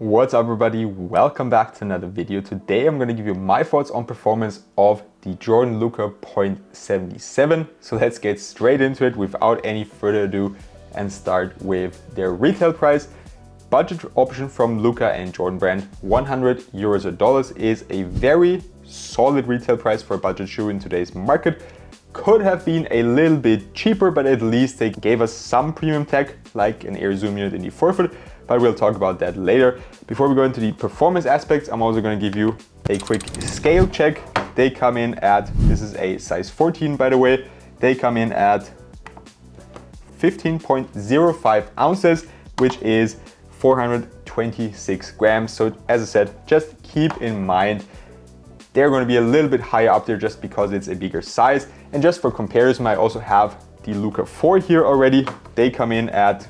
What's up everybody, welcome back to another video. Today I'm going to give you my thoughts on performance of the Jordan Luka.77. So let's get straight into it without any further ado and start with their retail price. Budget option from Luka and Jordanbrand, €100 or dollars is a very solid retail price for a budget shoe in today's market. Could have been a little bit cheaper, but at least they gave us some premium tech like an air zoom unit in the forefoot. But we'll talk about that later. Before we go into the performance aspects, I'm also going to give you a quick scale check. They come in at, this is a size 14 by the way, they come in at 15.05 ounces, which is 426 grams. So as I said, just keep in mind they're going to be a little bit higher up there just because it's a bigger size. And just for comparison, I also have the Luka 4 here already. They come in at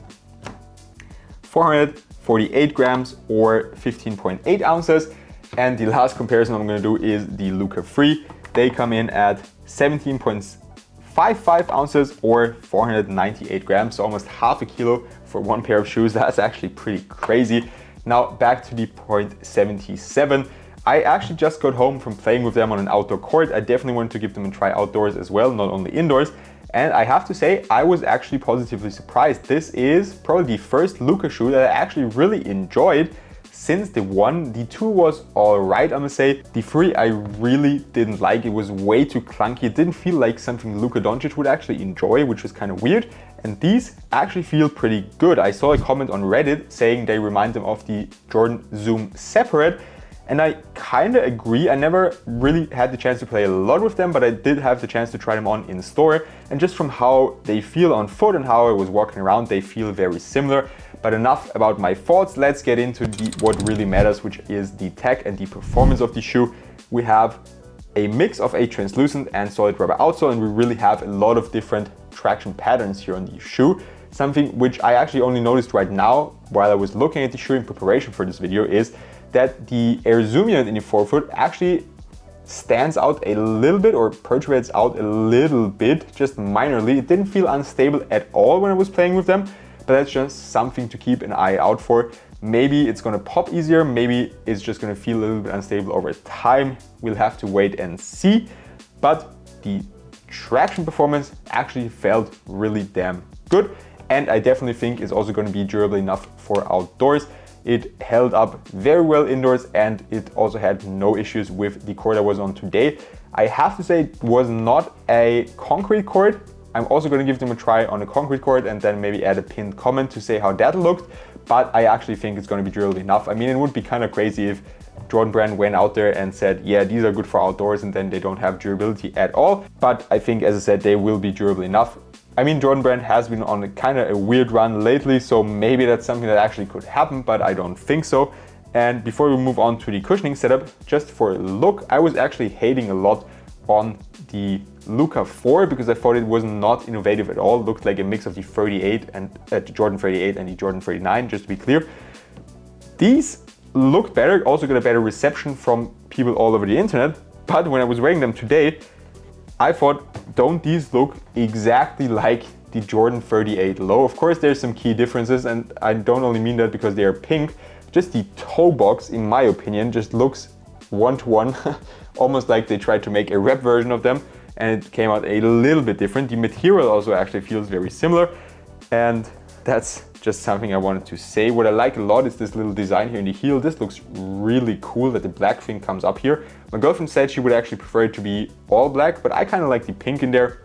448 grams or 15.8 ounces. And the last comparison I'm going to do is the Luka 3. They come in at 17.55 ounces or 498 grams, so almost half a kilo for one pair of shoes. That's actually pretty crazy. Now back to the .77. I actually just got home from playing with them on an outdoor court. I definitely wanted to give them a try outdoors as well, not only indoors. And I have to say, I was actually positively surprised. This is probably the first Luka shoe that I actually really enjoyed since the 1. The 2 was alright, I must say. The 3 I really didn't like. It was way too clunky. It didn't feel like something Luka Doncic would actually enjoy, which was kind of weird. And these actually feel pretty good. I saw a comment on Reddit saying they remind them of the Jordan Zoom Separate. And I kind of agree. I never really had the chance to play a lot with them, but I did have the chance to try them on in store. And just from how they feel on foot and how I was walking around, they feel very similar. But enough about my thoughts. Let's get into what really matters, which is the tech and the performance of the shoe. We have a mix of a translucent and solid rubber outsole, and we really have a lot of different traction patterns here on the shoe. Something which I actually only noticed right now while I was looking at the shoe in preparation for this video is that the air zoom unit in the forefoot actually stands out a little bit or protrudes out a little bit, just minorly. It didn't feel unstable at all when I was playing with them, but that's just something to keep an eye out for. Maybe it's going to pop easier, maybe it's just going to feel a little bit unstable over time. We'll have to wait and see, but the traction performance actually felt really damn good, and I definitely think it's also going to be durable enough for outdoors. It held up very well indoors, and it also had no issues with the court I was on today. I have to say it was not a concrete court. I'm also going to give them a try on a concrete court and then maybe add a pinned comment to say how that looked. But I actually think it's going to be durable enough. I mean, it would be kind of crazy if Jordanbrand went out there and said, yeah, these are good for outdoors, and then they don't have durability at all. But I think, as I said, they will be durable enough. I mean, Jordanbrand has been on a kind of a weird run lately, so maybe that's something that actually could happen, but I don't think so. And before we move on to the cushioning setup, just for a look, I was actually hating a lot on the Luka 4 because I thought it was not innovative at all. It looked like a mix of the 38 and the Jordan 38 and the Jordan 39, just to be clear. These looked better, also got a better reception from people all over the internet, but when I was wearing them today, I thought, don't these look exactly like the Jordan 38 low? Of course, there's some key differences, and I don't only mean that because they are pink. Just the toe box, in my opinion, just looks one-to-one, almost like they tried to make a rep version of them, and it came out a little bit different. The material also actually feels very similar, and that's just something I wanted to say. What I like a lot is this little design here in the heel. This looks really cool that the black thing comes up here. My girlfriend said she would actually prefer it to be all black, but I kind of like the pink in there.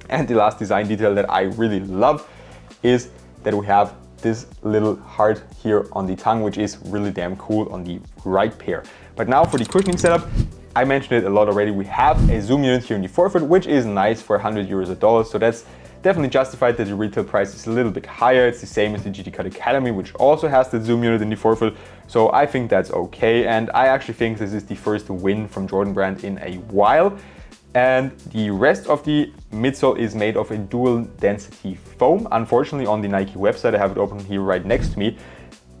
And the last design detail that I really love is that we have this little heart here on the tongue, which is really damn cool on the right pair. But now for the cushioning setup, I mentioned it a lot already. We have a zoom unit here in the forefoot, which is nice for €100 or dollars. So that's definitely justified that the retail price is a little bit higher. It's the same as the GT Cut Academy, which also has the zoom unit in the forefoot. So I think that's okay. And I actually think this is the first win from Jordanbrand in a while. And the rest of the midsole is made of a dual density foam. Unfortunately, on the Nike website, I have it open here right next to me,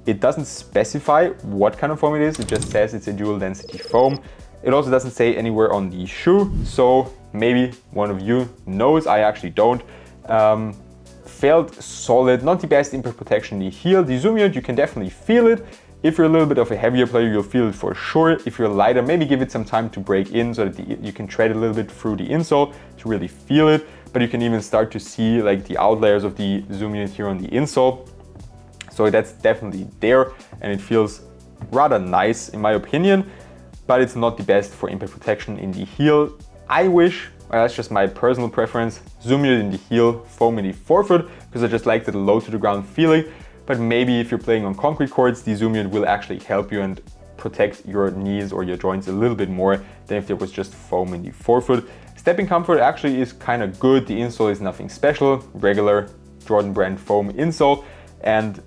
it doesn't specify what kind of foam it is. It just says it's a dual density foam. It also doesn't say anywhere on the shoe. So maybe one of you knows, I actually don't. Felt solid, not the best impact protection in the heel. The zoom unit, you can definitely feel it. If you're a little bit of a heavier player, you'll feel it for sure. If you're lighter, maybe give it some time to break in so that you can tread a little bit through the insole to really feel it. But you can even start to see like the outliers of the Zoom unit here on the insole. So that's definitely there, and it feels rather nice in my opinion, but it's not the best for impact protection in the heel. I wish, well, that's just my personal preference, Zoom unit in the heel, foam in the forefoot, because I just like the low to the ground feeling. But maybe if you're playing on concrete courts, the Zoom unit will actually help you and protect your knees or your joints a little bit more than if there was just foam in the forefoot. Stepping comfort actually is kind of good. The insole is nothing special, regular Jordanbrand foam insole, and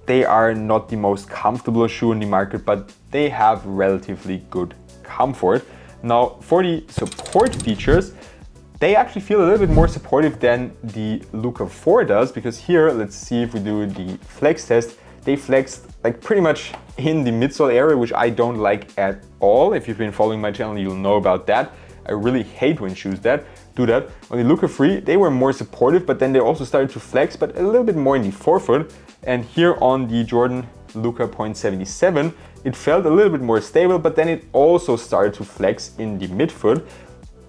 they are not the most comfortable shoe in the market, but they have relatively good comfort. Now for the support features, they actually feel a little bit more supportive than the Luka 4 does, because here, let's see if we do the flex test, they flexed like pretty much in the midsole area, which I don't like at all. If you've been following my channel, you'll know about that. I really hate when shoes do that. On the Luka 3, they were more supportive, but then they also started to flex, but a little bit more in the forefoot. And here on the Jordan Luka.77, it felt a little bit more stable, but then it also started to flex in the midfoot.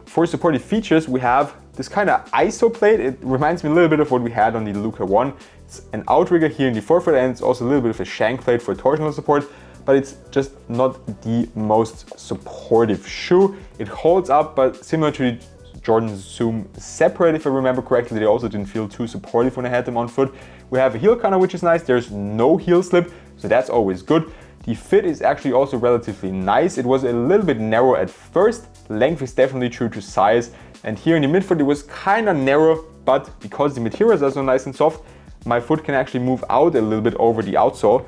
For supportive features, we have this kind of ISO plate. It reminds me a little bit of what we had on the Luka 1. It's an outrigger here in the forefoot, and it's also a little bit of a shank plate for torsional support, but it's just not the most supportive shoe. It holds up, but similar to the Jordan Zoom Separate, if I remember correctly, they also didn't feel too supportive when I had them on foot. We have a heel corner, which is nice. There's no heel slip, so that's always good. The fit is actually also relatively nice. It was a little bit narrow at first. Length is definitely true to size. And here in the midfoot, it was kind of narrow, but because the materials are so nice and soft, my foot can actually move out a little bit over the outsole.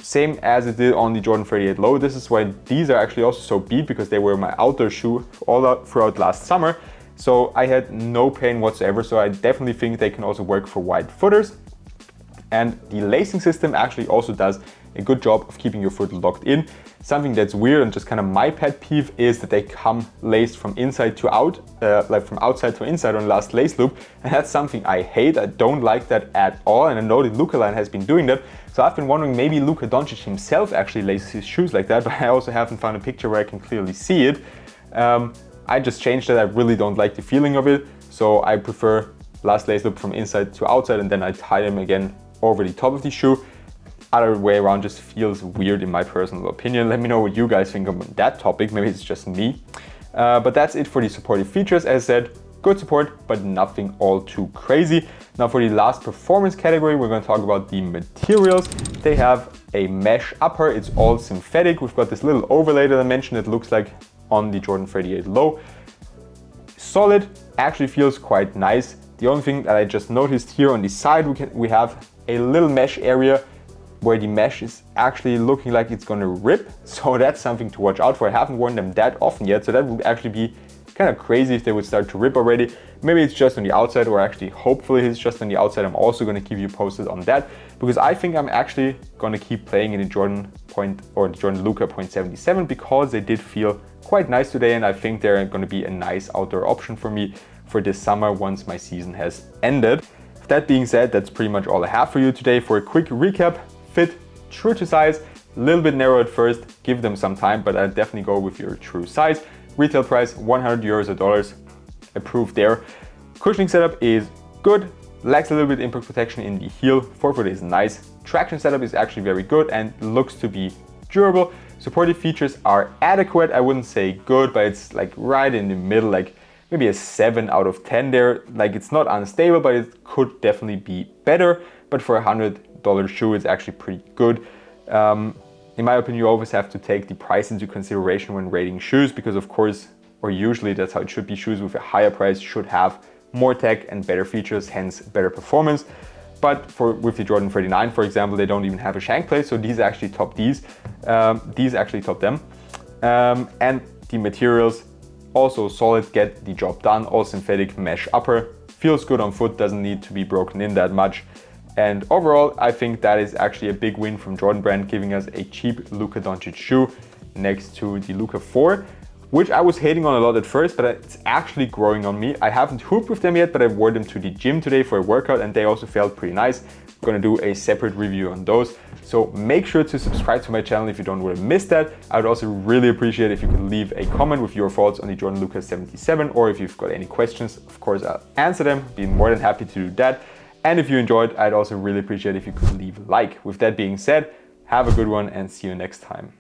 Same as it did on the Jordan 38 Low. This is why these are actually also so beat, because they were my outdoor shoe throughout last summer. So I had no pain whatsoever. So I definitely think they can also work for wide footers. And the lacing system actually also does a good job of keeping your foot locked in. Something that's weird and just kind of my pet peeve is that they come laced from inside to out, like from outside to inside on the last lace loop. And that's something I hate. I don't like that at all. And I know the Luka line has been doing that. So I've been wondering, maybe Luka Doncic himself actually laces his shoes like that, but I also haven't found a picture where I can clearly see it. I just changed that. I really don't like the feeling of it. So I prefer last lace loop from inside to outside, and then I tie them again over the top of the shoe. Other way around just feels weird in my personal opinion. Let me know what you guys think on that topic. Maybe it's just me. But that's it for the supportive features. As I said, good support, but nothing all too crazy. Now for the last performance category, we're going to talk about the materials. They have a mesh upper. It's all synthetic. We've got this little overlay that I mentioned that looks like on the Jordan 38 Low. Solid, actually feels quite nice. The only thing that I just noticed here on the side, we have a little mesh area where the mesh is actually looking like it's gonna rip. So that's something to watch out for. I haven't worn them that often yet, so that would actually be kind of crazy if they would start to rip already. Maybe it's just on the outside, or actually hopefully it's just on the outside. I'm also gonna keep you posted on that, because I think I'm actually gonna keep playing in the Jordan Luka.77 because they did feel quite nice today, and I think they're gonna be a nice outdoor option for me for this summer once my season has ended. That being said, that's pretty much all I have for you today. For a quick recap, fit, true to size, a little bit narrow at first, give them some time, but I'd definitely go with your true size. Retail price, 100 euros or dollars, approved there. Cushioning setup is good, lacks a little bit impact protection in the heel, forefoot is nice. Traction setup is actually very good and looks to be durable. Supportive features are adequate, I wouldn't say good, but it's like right in the middle, like maybe a 7 out of 10 there. Like it's not unstable, but it could definitely be better. But for a $100 shoe, it's actually pretty good. In my opinion, you always have to take the price into consideration when rating shoes, because of course, or usually that's how it should be, shoes with a higher price should have more tech and better features, hence better performance. But with the Jordan 39, for example, they don't even have a shank plate, so these actually top these. These actually top them. And the materials, also solid, get the job done. All synthetic mesh upper, feels good on foot, doesn't need to be broken in that much. And overall, I think that is actually a big win from Jordanbrand, giving us a cheap Luka Doncic shoe next to the Luka 4. which I was hating on a lot at first, but it's actually growing on me. I haven't hooped with them yet, but I wore them to the gym today for a workout and they also felt pretty nice. I'm gonna do a separate review on those. So make sure to subscribe to my channel if you don't want to miss that. I would also really appreciate if you could leave a comment with your thoughts on the Jordan Luka.77, or if you've got any questions, of course I'll answer them. Be more than happy to do that. And if you enjoyed, I'd also really appreciate if you could leave a like. With that being said, have a good one and see you next time.